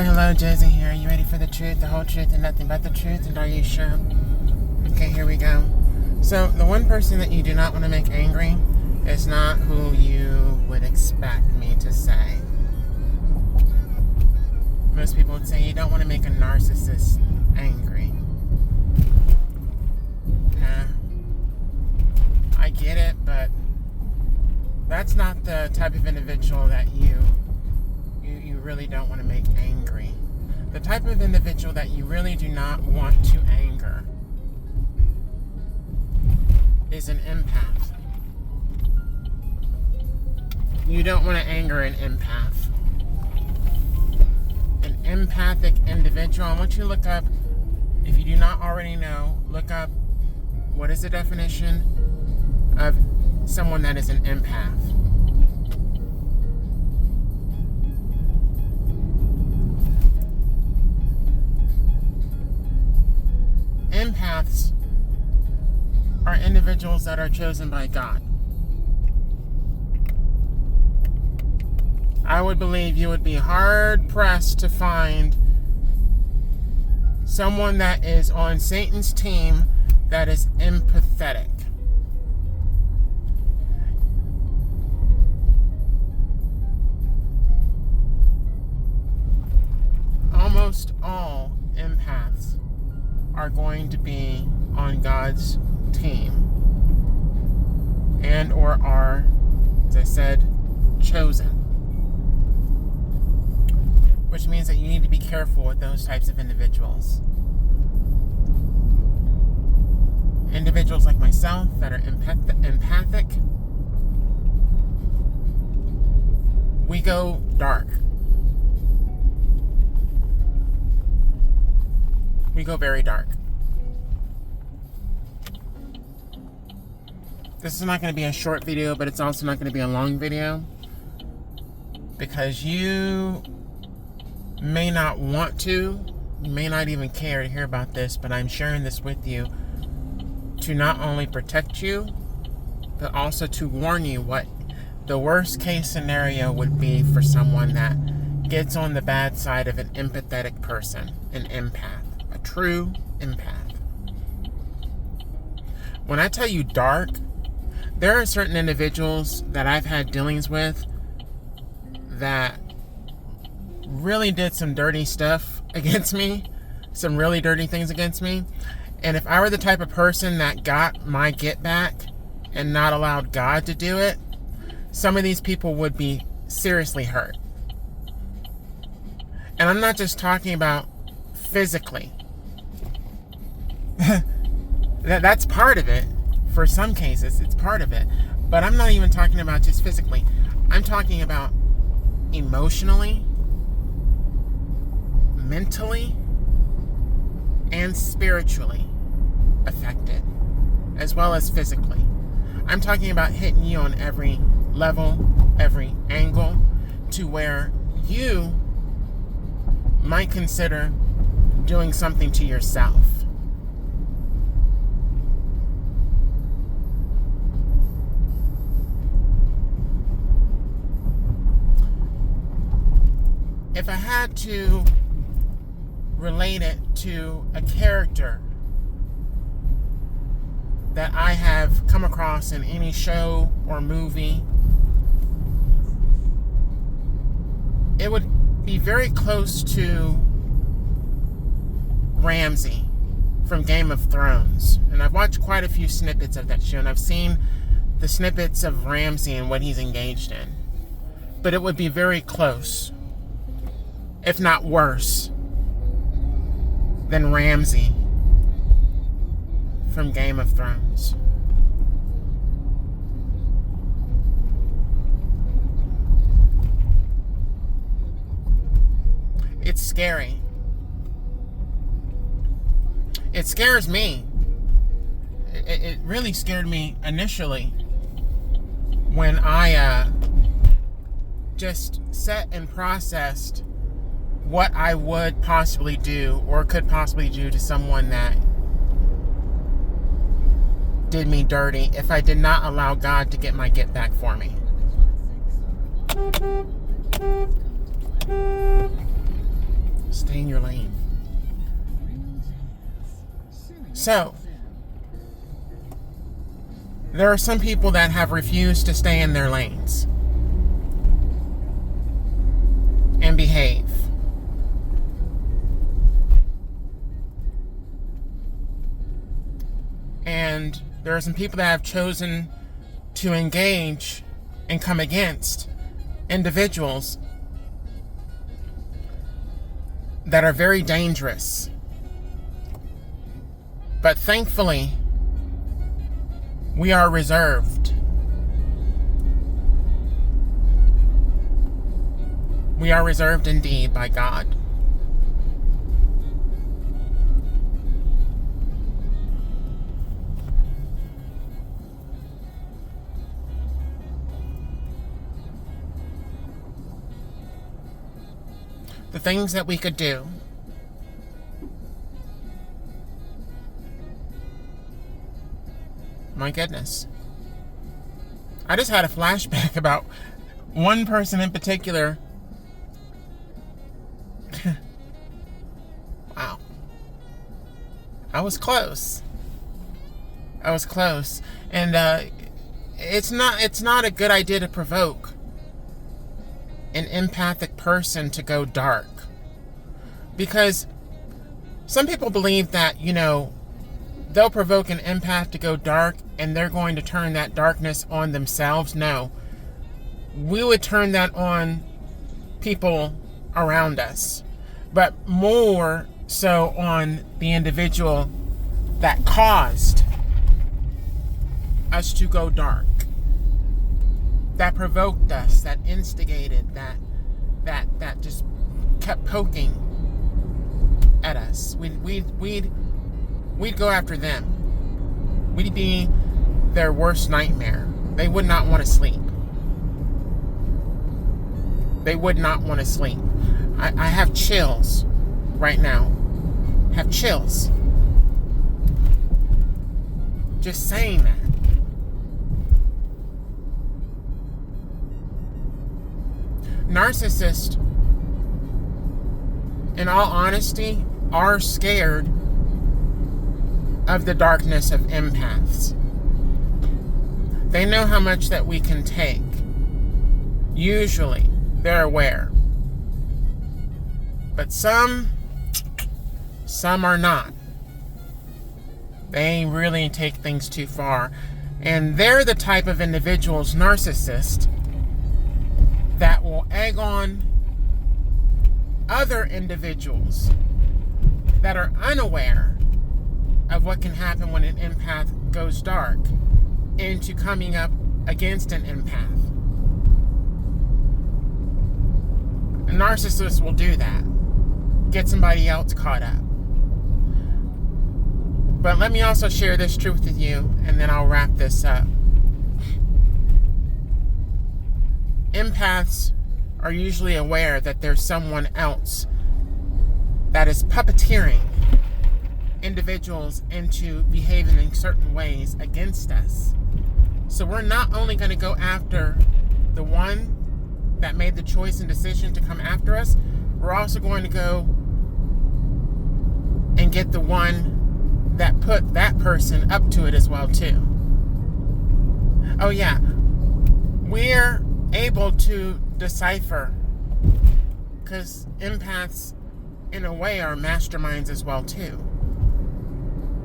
Hello, Josie here. Are you ready for the truth, the whole truth, and nothing but the truth? And are you sure? Okay, here we go. So, the one person that you do not want to make angry is not who you would expect me to say. Most people would say you don't want to make a narcissist angry. Nah. I get it, but that's not the type of individual that you really don't want to make angry. The type of individual that you really do not want to anger is an empath. You don't want to anger an empath. An empathic individual, I want you to look up, if you do not already know, look up what is the definition of someone that is an empath. Empaths are individuals that are chosen by God. I would believe you would be hard pressed to find someone that is on Satan's team that is empathetic. Almost all empaths are going to be on God's team and or are, as I said, chosen. Which means that you need to be careful with those types of individuals. Individuals like myself that are empathic, we go dark. We go very dark. This is not going to be a short video, but it's also not going to be a long video, because you may not want to, you may not even care to hear about this, but I'm sharing this with you to not only protect you, but also to warn you what the worst case scenario would be for someone that gets on the bad side of an empathetic person, an empath. A true empath. When I tell you dark, there are certain individuals that I've had dealings with that really did some dirty stuff against me, some really dirty things against me. And if I were the type of person that got my get back and not allowed God to do it, some of these people would be seriously hurt. And I'm not just talking about physically. That's part of it. For some cases, it's part of it. But I'm not even talking about just physically. I'm talking about emotionally, mentally, and spiritually affected, as well as physically. I'm talking about hitting you on every level, every angle, to where you might consider doing something to yourself. If I had to relate it to a character that I have come across in any show or movie, it would be very close to Ramsey from Game of Thrones. And I've watched quite a few snippets of that show, and I've seen the snippets of Ramsey and what he's engaged in. But it would be very close, if not worse, than Ramsey from Game of Thrones. It's scary. It scares me. It really scared me initially when I just sat and processed what I would possibly do or could possibly do to someone that did me dirty if I did not allow God to get my get back for me. Stay in your lane. So, there are some people that have refused to stay in their lanes and behave. And there are some people that have chosen to engage and come against individuals that are very dangerous. But thankfully, we are reserved. We are reserved indeed by God. The things that we could do. My goodness. I just had a flashback about one person in particular. Wow. I was close. And it's not a good idea to provoke an empathic person to go dark. Because some people believe that, they'll provoke an empath to go dark and they're going to turn that darkness on themselves. No. We would turn that on people around us. But more so on the individual that caused us to go dark. That provoked us, that instigated, that just kept poking at us. We'd go after them. We'd be their worst nightmare. They would not want to sleep. They would not want to sleep. I have chills right now. Have chills. Just saying that. Narcissists, in all honesty, are scared of the darkness of empaths. They know how much that we can take. Usually, they're aware. But some are not. They really take things too far. And they're the type of individuals, narcissists, that will egg on other individuals that are unaware of what can happen when an empath goes dark into coming up against an empath. A narcissist will do that. Get somebody else caught up. But let me also share this truth with you, and then I'll wrap this up. Empaths are usually aware that there's someone else that is puppeteering individuals into behaving in certain ways against us. So we're not only going to go after the one that made the choice and decision to come after us, we're also going to go and get the one that put that person up to it as well too. Oh yeah, we're able to decipher, because empaths in a way are masterminds as well too.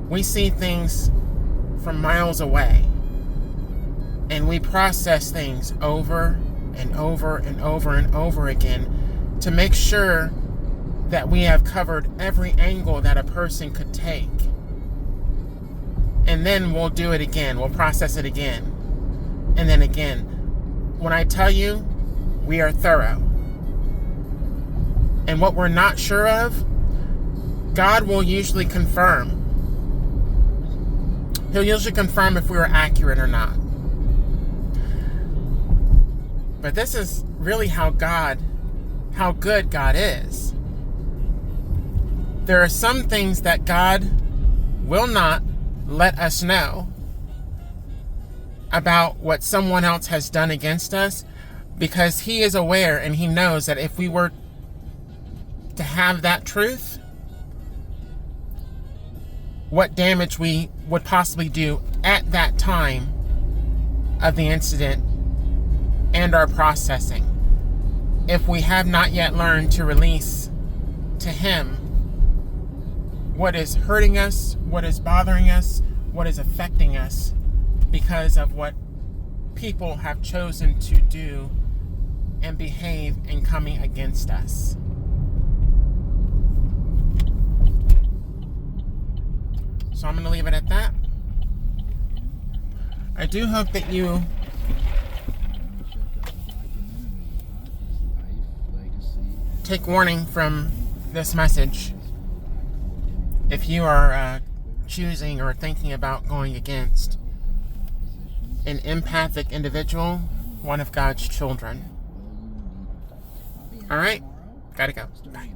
We see things from miles away, and we process things over and over and over and over again to make sure that we have covered every angle that a person could take. And then we'll do it again. We'll process it again. And then again. When I tell you, we are thorough. And what we're not sure of, God will usually confirm. He'll usually confirm if we were accurate or not. But this is really how good God is. There are some things that God will not let us know about what someone else has done against us, because he is aware and he knows that if we were to have that truth, what damage we would possibly do at that time of the incident and our processing, if we have not yet learned to release to Him what is hurting us, what is bothering us, what is affecting us because of what people have chosen to do and behave in coming against us. So I'm going to leave it at that. I do hope that you take warning from this message if you are choosing or thinking about going against an empathic individual, one of God's children. All right, gotta go. Bye.